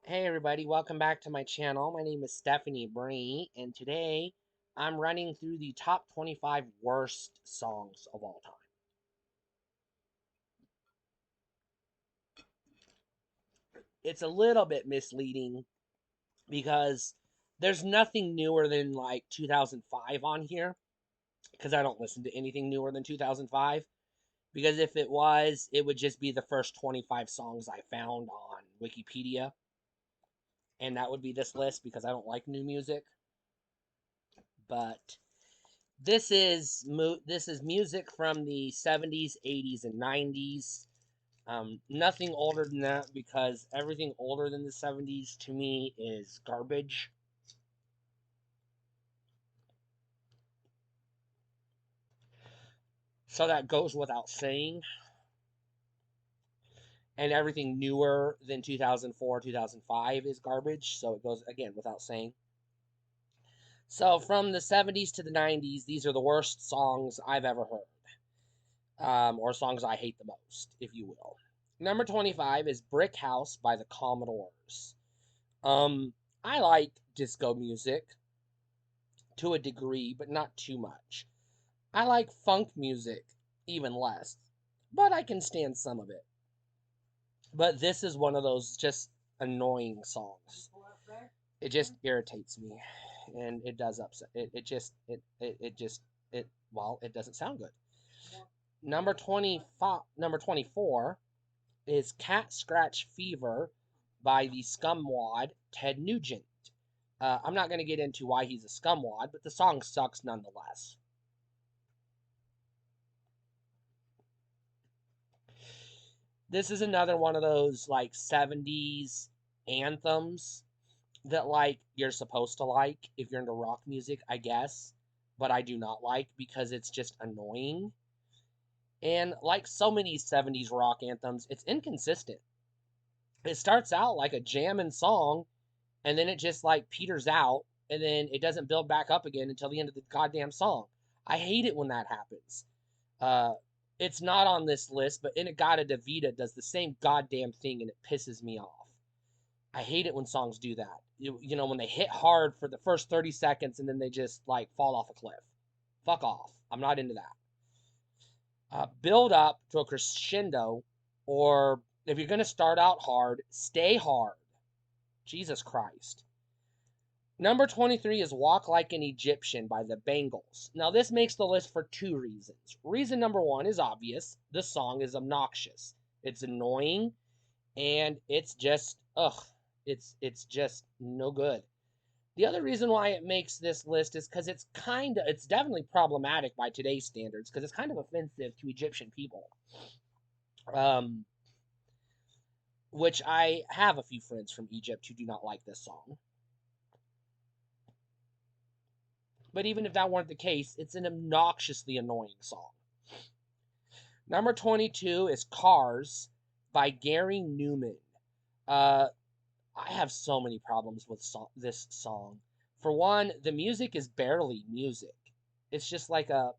Hey everybody, welcome back to my channel. My name is Stephanie Bree, and today I'm running through the top 25 worst songs of all time. It's a little bit misleading because there's nothing newer than like 2005 on here, because I don't listen to anything newer than 2005. Because if it was, it would just be the first 25 songs I found on Wikipedia, and that would be this list because I don't like new music. But this is music from the 70s, 80s, and 90s. Nothing older than that because everything older than the 70s to me is garbage. So that goes without saying. And everything newer than 2004, 2005 is garbage. So it goes, again, without saying. So from the 70s to the 90s, these are the worst songs I've ever heard. Or songs I hate the most, if you will. Number 25 is Brick House by the Commodores. Um, I like disco music to a degree, but not too much. I like funk music even less, but I can stand some of it. But this is one of those just annoying songs. It just irritates me, and it does upset. It doesn't sound good. Number 24 is Cat Scratch Fever by the scumwad Ted Nugent. I'm not going to get into why he's a scumwad, but the song sucks nonetheless. This is another one of those like 70s anthems that like you're supposed to like if you're into rock music, I guess, but I do not like because it's just annoying. And like so many 70s rock anthems, it's inconsistent. It starts out like a jamming song and then it just like peters out and then it doesn't build back up again until the end of the goddamn song. I hate it when that happens. Uh, it's not on this list, but In-A-Gadda-Da-Vida does the same goddamn thing and it pisses me off. I hate it when songs do that. When they hit hard for the first 30 seconds and then they just like fall off a cliff. Fuck off. I'm not into that. Build up to a crescendo, or if you're going to start out hard, stay hard. Jesus Christ. Number 23 is Walk Like an Egyptian by the Bangles. Now, this makes the list for two reasons. Reason number one is obvious. The song is obnoxious. It's annoying and it's just it's just no good. The other reason why it makes this list is because it's definitely problematic by today's standards because it's kind of offensive to Egyptian people. Um, which I have a few friends from Egypt who do not like this song. But even if that weren't the case, it's an obnoxiously annoying song. Number 22 is Cars by Gary Newman. Uh, I have so many problems with this song. For one, the music is barely music. It's just like a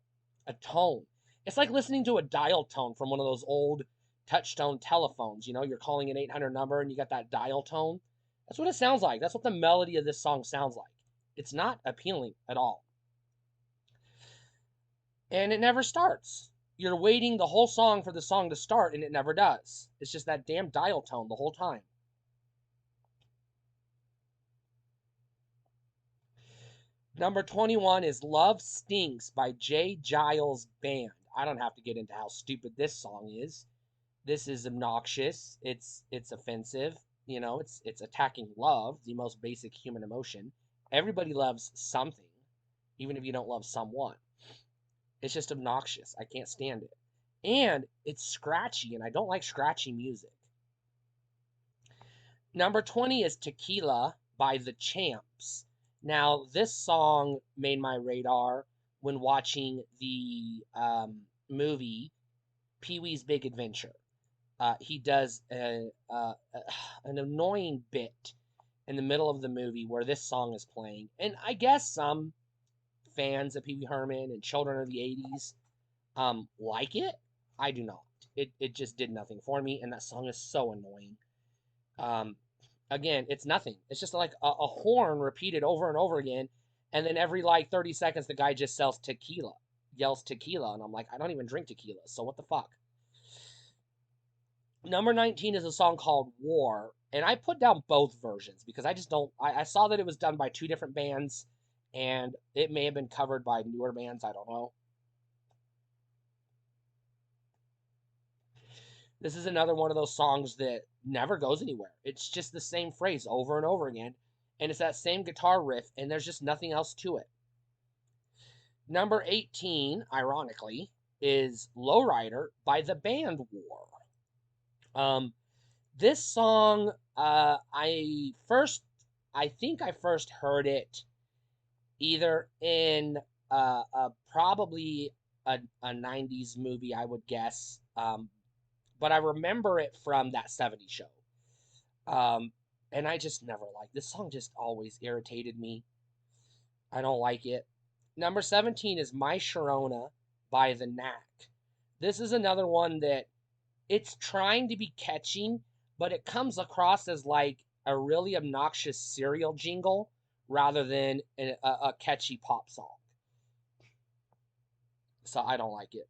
tone. It's like listening to a dial tone from one of those old touch-tone telephones. You're calling an 800 number and you got that dial tone. That's what it sounds like. That's what the melody of this song sounds like. It's not appealing at all. And it never starts. You're waiting the whole song for the song to start and it never does. It's just that damn dial tone the whole time. Number 21 is Love Stinks by Jay Giles Band. I don't have to get into how stupid this song is. This is obnoxious. It's offensive. It's attacking love, the most basic human emotion. Everybody loves something, even if you don't love someone. It's just obnoxious. I can't stand it. And it's scratchy, and I don't like scratchy music. Number 20 is Tequila by The Champs. Now, this song made my radar when watching the movie Pee Wee's Big Adventure. He does an annoying bit in the middle of the movie where this song is playing. And I guess some fans of Pee Wee Herman and children of the 80s like it. I do not. It just did nothing for me, and that song is so annoying. Um, Again, it's nothing. It's just like a horn repeated over and over again. And then every like 30 seconds, the guy just yells tequila. And I'm like, I don't even drink tequila. So what the fuck? Number 19 is a song called War. And I put down both versions because I just don't. I saw that it was done by two different bands. And it may have been covered by newer bands. I don't know. This is another one of those songs that never goes anywhere. It's just the same phrase over and over again. And it's that same guitar riff. And there's just nothing else to it. Number 18, ironically, is Lowrider by the band War. This song, I think I first heard it either in probably a 90s movie, I would guess. But I remember it from that 70s show. And I just never liked this song, just always irritated me. I don't like it. Number 17 is My Sharona by The Knack. This is another one that it's trying to be catchy, but it comes across as like a really obnoxious cereal jingle rather than a catchy pop song. So I don't like it.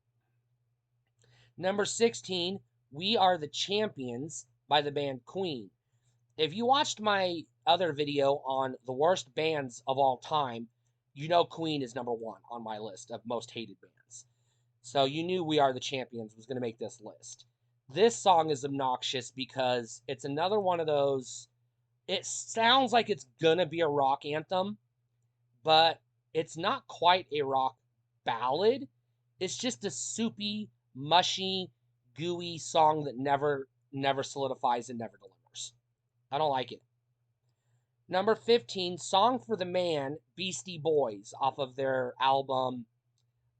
Number 16, We Are the Champions by the band Queen. If you watched my other video on the worst bands of all time, you know Queen is number one on my list of most hated bands. So you knew We Are the Champions was going to make this list. This song is obnoxious because it's another one of those. It sounds like it's going to be a rock anthem, but it's not quite a rock ballad. It's just a soupy, mushy, gooey song that never solidifies and never delivers. I don't like it. Number 15, Song for the Man, Beastie Boys, off of their album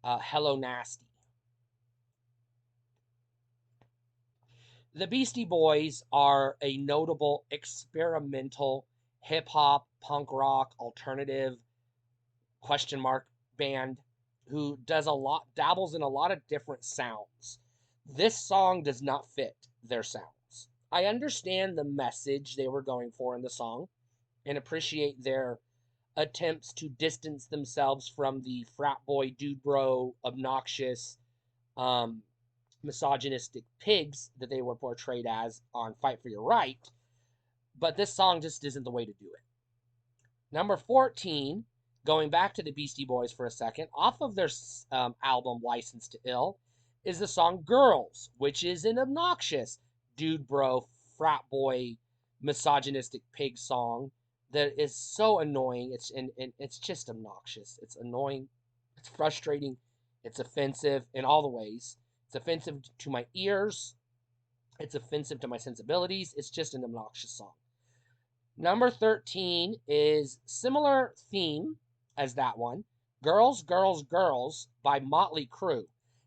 Hello Nasty. The Beastie Boys are a notable experimental hip hop, punk rock, alternative question mark band who dabbles in a lot of different sounds. This song does not fit their sounds. I understand the message they were going for in the song and appreciate their attempts to distance themselves from the frat boy, dude bro, obnoxious, um, misogynistic pigs that they were portrayed as on Fight for Your Right. But this song just isn't the way to do it. Number 14, going back to the Beastie Boys for a second, off of their album License to Ill, is the song Girls, which is an obnoxious dude bro, frat boy, misogynistic pig song that is so annoying. It's just obnoxious. It's annoying. It's frustrating. It's offensive in all the ways. It's offensive to my ears. It's offensive to my sensibilities. It's just an obnoxious song. Number 13 is similar theme as that one. Girls, Girls, Girls by Motley Crue.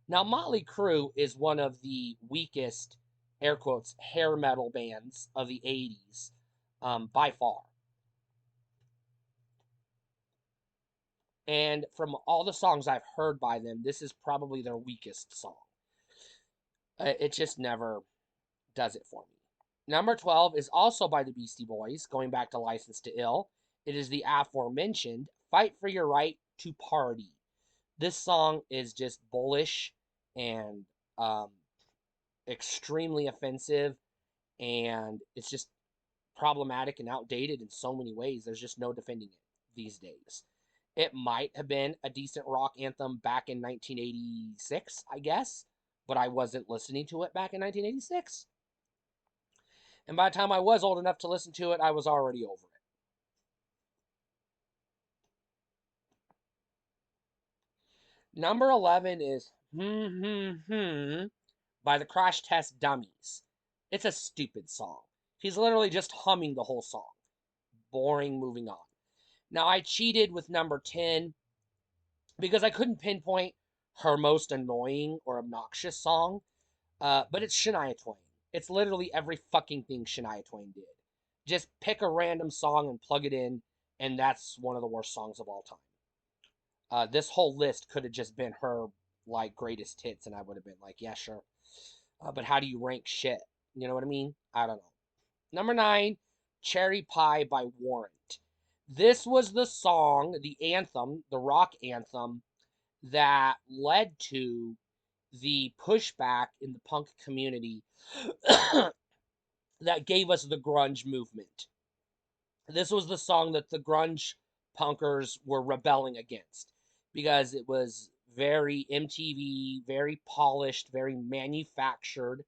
Now, Motley Crue is one of the weakest, air quotes, hair metal bands of the 80s by far. And from all the songs I've heard by them, this is probably their weakest song. It just never does it for me. Number 12 is also by the Beastie Boys, going back to License to Ill. It is the aforementioned Fight for Your Right to Party. This song is just bullish and extremely offensive, and it's just problematic and outdated in so many ways. There's just no defending it these days. It might have been a decent rock anthem back in 1986, I guess, but I wasn't listening to it back in 1986. And by the time I was old enough to listen to it, I was already over it. Number 11 is by the Crash Test Dummies. It's a stupid song. He's literally just humming the whole song. Boring, moving on. Now, I cheated with number 10 because I couldn't pinpoint her most annoying or obnoxious song, but it's Shania Twain. It's literally every fucking thing Shania Twain did. Just pick a random song and plug it in, and that's one of the worst songs of all time. This whole list could have just been her like greatest hits, and I would have been like, yeah, sure. But how do you rank shit? You know what I mean? I don't know. Number 9, Cherry Pie by Warrant. This was the song, the anthem, the rock anthem that led to the pushback in the punk community that gave us the grunge movement. This was the song that the grunge punkers were rebelling against because it was very MTV, very polished, very manufactured,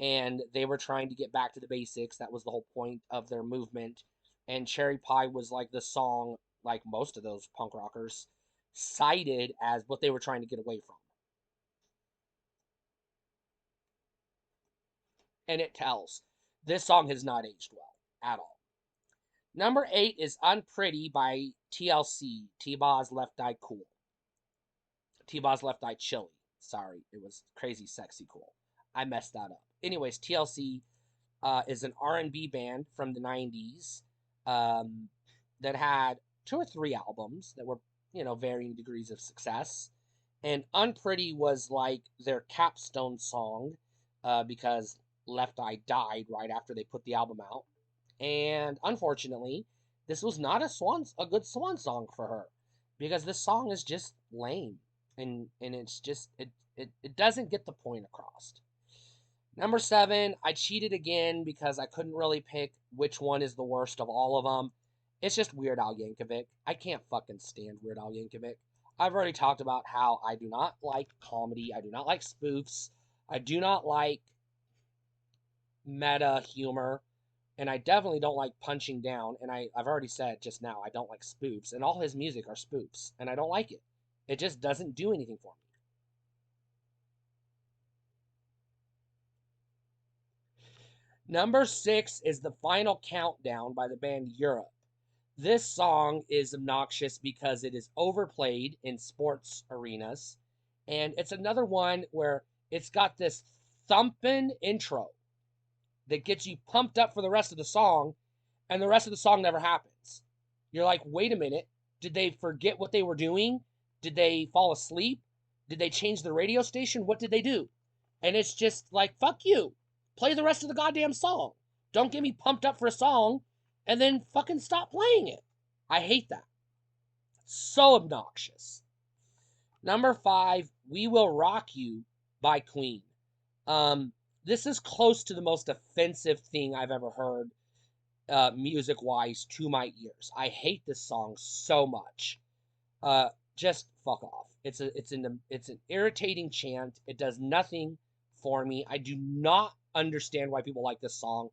and they were trying to get back to the basics. That was the whole point of their movement. And Cherry Pie was like the song, like most of those punk rockers, cited as what they were trying to get away from. And it tells. This song has not aged well at all. Number 8 is Unpretty by TLC, T-Boz Left Eye Cool. T-Boz Left Eye Chili. Sorry, it was Crazy Sexy Cool. I messed that up. Anyways, TLC is an R&B band from the 90s that had 2 or 3 albums that were, varying degrees of success. And Unpretty was like their capstone song because Left Eye died right after they put the album out. And unfortunately, this was not a good swan song for her because this song is just lame and it's just it doesn't get the point across. Number 7, I cheated again because I couldn't really pick which one is the worst of all of them. It's just Weird Al Yankovic. I can't fucking stand Weird Al Yankovic. I've already talked about how I do not like comedy. I do not like spoofs. I do not like meta humor. And I definitely don't like punching down. And I've already said just now, I don't like spoofs. And all his music are spoofs. And I don't like it. It just doesn't do anything for me. Number 6 is The Final Countdown by the band Europe. This song is obnoxious because it is overplayed in sports arenas. And it's another one where it's got this thumping intro that gets you pumped up for the rest of the song, and the rest of the song never happens. You're like, wait a minute, did they forget what they were doing? Did they fall asleep? Did they change the radio station? What did they do? And it's just like, fuck you. Play the rest of the goddamn song. Don't get me pumped up for a song and then fucking stop playing it. I hate that. So obnoxious. Number 5, We Will Rock You by Queen. This is close to the most offensive thing I've ever heard music-wise to my ears. I hate this song so much. Just fuck off. It's an irritating chant. It does nothing for me. I do not understand why people like this song.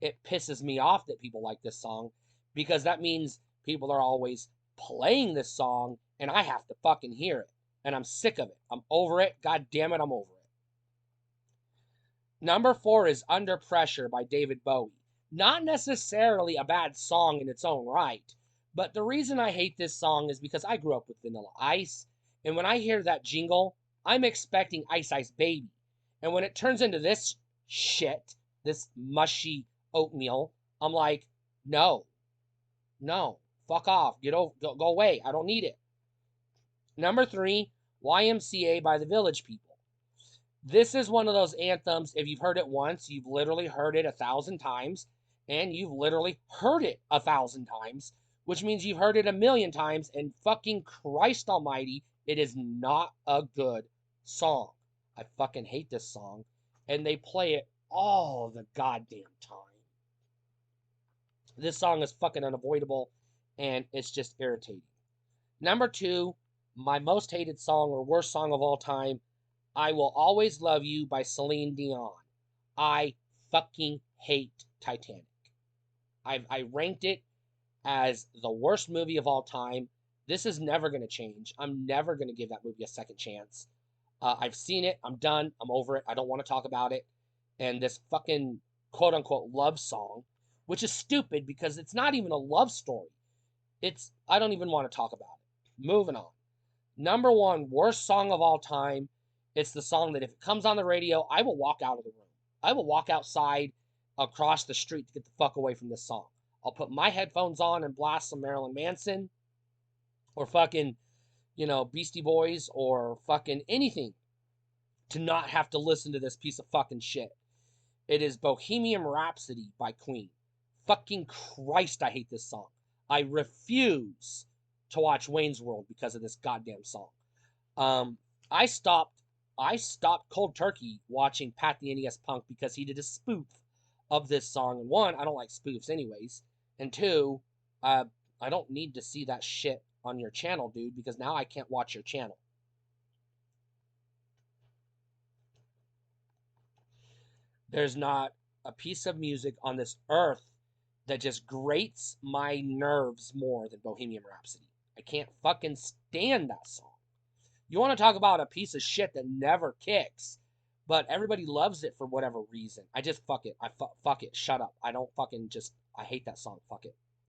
It pisses me off that people like this song because that means people are always playing this song and I have to fucking hear it. And I'm sick of it. I'm over it. God damn it, I'm over it. Number 4 is Under Pressure by David Bowie. Not necessarily a bad song in its own right, but the reason I hate this song is because I grew up with Vanilla Ice, and when I hear that jingle, I'm expecting Ice Ice Baby. And when it turns into this shit, this mushy oatmeal, I'm like, no, fuck off, go away, I don't need it. Number 3, YMCA by the Village People. This is one of those anthems, if you've heard it once, you've literally heard it 1,000 times, and you've literally heard it 1,000 times, which means you've heard it 1,000,000 times, and fucking Christ almighty, it is not a good song. I fucking hate this song, and they play it all the goddamn time. This song is fucking unavoidable, and it's just irritating. Number 2, my most hated song or worst song of all time, I Will Always Love You by Celine Dion. I fucking hate Titanic. I ranked it as the worst movie of all time. This is never going to change. I'm never going to give that movie a second chance. I've seen it. I'm done. I'm over it. I don't want to talk about it. And this fucking quote-unquote love song, which is stupid because it's not even a love story. I don't even want to talk about it. Moving on. Number 1, worst song of all time. It's the song that if it comes on the radio, I will walk out of the room. I will walk outside across the street to get the fuck away from this song. I'll put my headphones on and blast some Marilyn Manson or fucking, Beastie Boys or fucking anything to not have to listen to this piece of fucking shit. It is Bohemian Rhapsody by Queen. fucking Christ, I hate this song. I refuse to watch Wayne's World because of this goddamn song. Um, I stopped cold turkey watching Pat the NES Punk because he did a spoof of this song. And one, I don't like spoofs anyways. And two, I don't need to see that shit on your channel, dude, because now I can't watch your channel. There's not a piece of music on this earth that just grates my nerves more than Bohemian Rhapsody. I can't fucking stand that song. You want to talk about a piece of shit that never kicks, but everybody loves it for whatever reason. I just fuck it. Fuck it. Shut up. I don't fucking just. I hate that song. Fuck it.